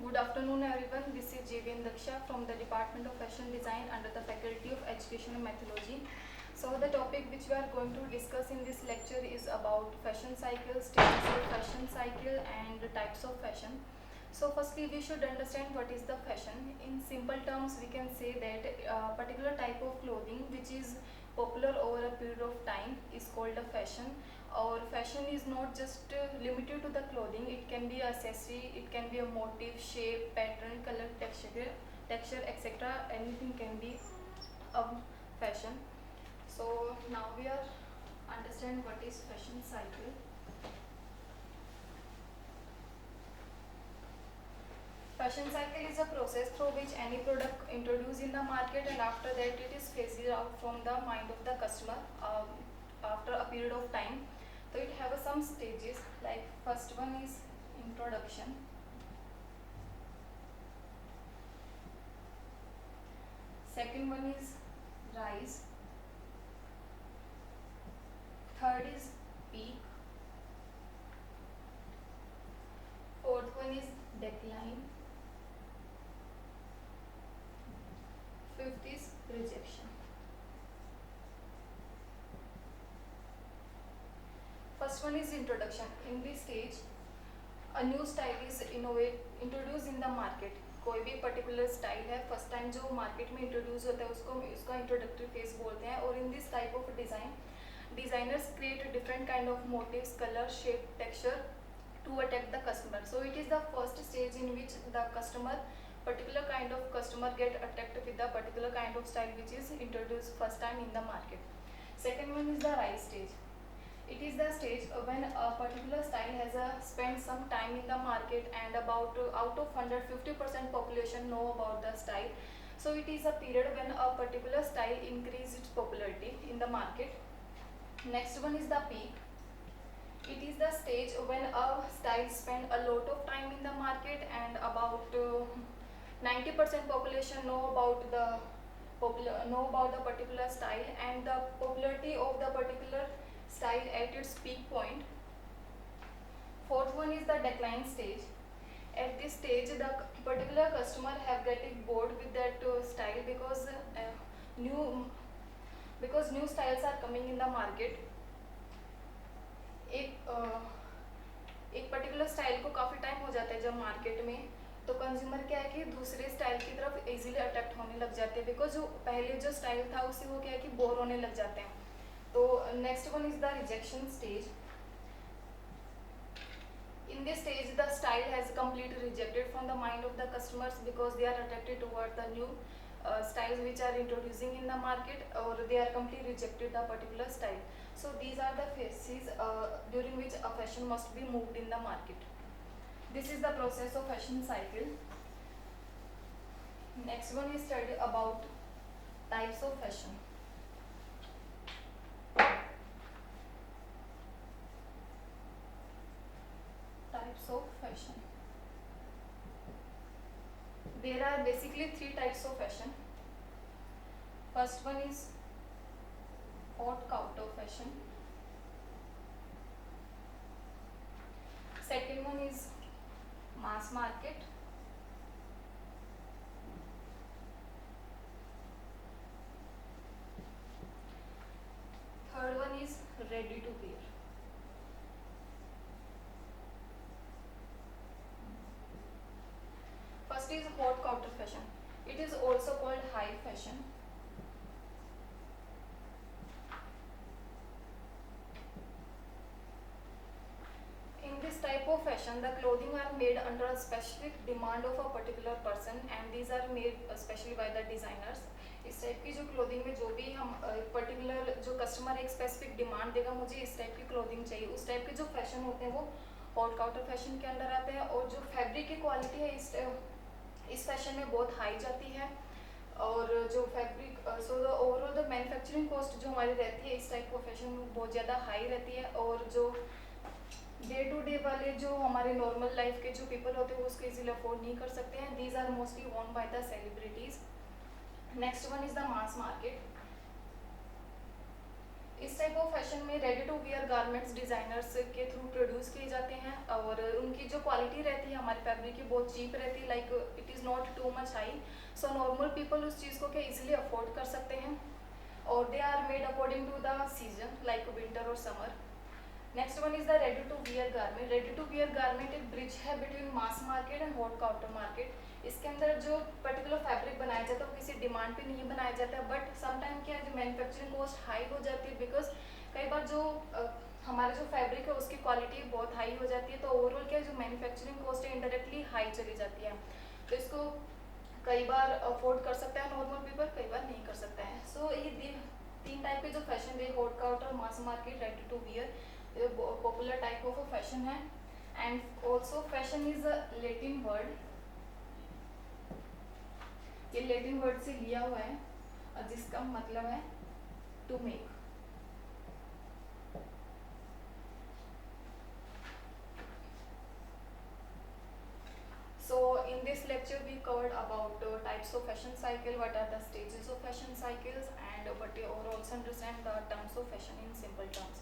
Good afternoon everyone, this is JVN Daksha from the Department of Fashion Design under the Faculty of Education and Methodology. So the topic which we are going to discuss in this lecture is about fashion cycle, stages of fashion cycle and types of fashion. So firstly we should understand what is the fashion. In simple terms we can say that a particular type of clothing which is popular over a period of time is called a fashion. Or fashion is not just limited to the clothing, it can be accessory, it can be a motif, shape, pattern, color, texture etc. Anything can be a fashion. So now we are understand what is fashion cycle. Fashion cycle is a process through which any product introduced in the market and after that it is phased out from the mind of the customer after a period of time. So it have some stages, like first one is introduction, second one is rise, third is peak, fourth one is decline, fifth is rejection. First one is introduction. In this stage a new style is introduced in the market. कोई भी particular style है first time जो market में introduce होता है उसका introductory phase बोलते हैं. और in this type of design designers create different kind of motifs, color, shape, texture to attract the customer. So it is the first stage in which the particular kind of customer get attracted with the particular kind of style which is introduced first time in the market. Second one is the rise stage. It is the stage when a particular style has spent some time in the market and about out of 150% population know about the style. So it is a period when a particular style increase its popularity in the market. Next one is the peak. It is the stage when a style spend a lot of time in the market and about 90% population know about the particular style and the popularity of the particular style at its peak point. Fourth one is the decline stage. At this stage the particular customer have getting bored with that style because new styles are coming in the market. एक particular style को काफ़ी time हो जाता है जब market में, तो consumer क्या है कि दूसरे स्टाइल की तरफ इजीली अट्रैक्ट होने लग जाते हैं बिकॉज जो पहले जो स्टाइल था उससे वो क्या है कि बोर होने लग जाते हैं. तो next one is the rejection stage. In this stage the style has completely rejected from the mind of the customers because they are attracted toward the new styles which are introducing in the market, or they are completely rejected the particular style. So these are the phases during which a fashion must be moved in the market. This is the process of fashion cycle. Next one is study about types of fashion. Types of fashion. There are basically three types of fashion. First one is haute couture fashion. Second one is mass market. Third one is ready to wear. First is haute couture fashion. It is also called high fashion. In this type of fashion, the clothing are made under a specific demand of a particular person and these are made especially by the designers. इस type की जो clothing में जो भी हम particular जो customer एक specific demand देगा मुझे इस टाइप की क्लोथिंग चाहिए, उस टाइप के जो फैशन होते हैं वो हॉट काउटर फैशन के अंडर आते हैं. और जो फैब्रिक की क्वालिटी है इस फैशन में बहुत हाई जाती है. और जो fabric so the overall the manufacturing cost जो हमारी रहती है इस टाइप का फैशन में बहुत ज़्यादा हाई रहती है. और जो डे टू डे वाले जो हमारे नॉर्मल लाइफ के जो पीपल होते हैं वो उसको इजीली अफोर्ड नहीं कर सकते हैं. These are mostly own by the celebrities. Next one is the mass market. इस टाइप ऑफ फैशन में ready to wear garments designers के थ्रू प्रोड्यूस किए जाते हैं और उनकी जो क्वालिटी रहती है हमारे फैब्रिक की बहुत चीप रहती है, like it is not too much high, so normal people उस चीज़ को क्या इजीली अफोर्ड कर सकते हैं और they are made according to the season like winter और summer. Next one is the ready to wear garment. Ready to wear garment एक bridge है between mass market and hot counter market. इसके अंदर जो पर्टिकुलर फैब्रिक बनाया जाता है वो किसी डिमांड पे नहीं बनाया जाता है, बट समटाइम क्या है जो मैन्युफैक्चरिंग कॉस्ट हाई हो जाती है बिकॉज कई बार जो हमारा जो फैब्रिक है उसकी क्वालिटी बहुत हाई हो जाती है, तो ओवरऑल क्या है जो मैन्युफैक्चरिंग कॉस्ट है इनडायरेक्टली हाई चली जाती है, तो इसको कई बार अफोर्ड कर सकता है नॉर्मल पीपल, कई बार नहीं कर सकता है। सो ये तीन टाइप के जो फैशन है hot counter, mass market, ready to wear, popular type of fashion है। And also fashion is a Latin word, ये लैटिन वर्ड से लिया हुआ है और जिसका मतलब है to make. So in this lecture we covered about types of fashion cycle, what are the stages of fashion cycles, and but you also understand the terms of fashion in simple terms.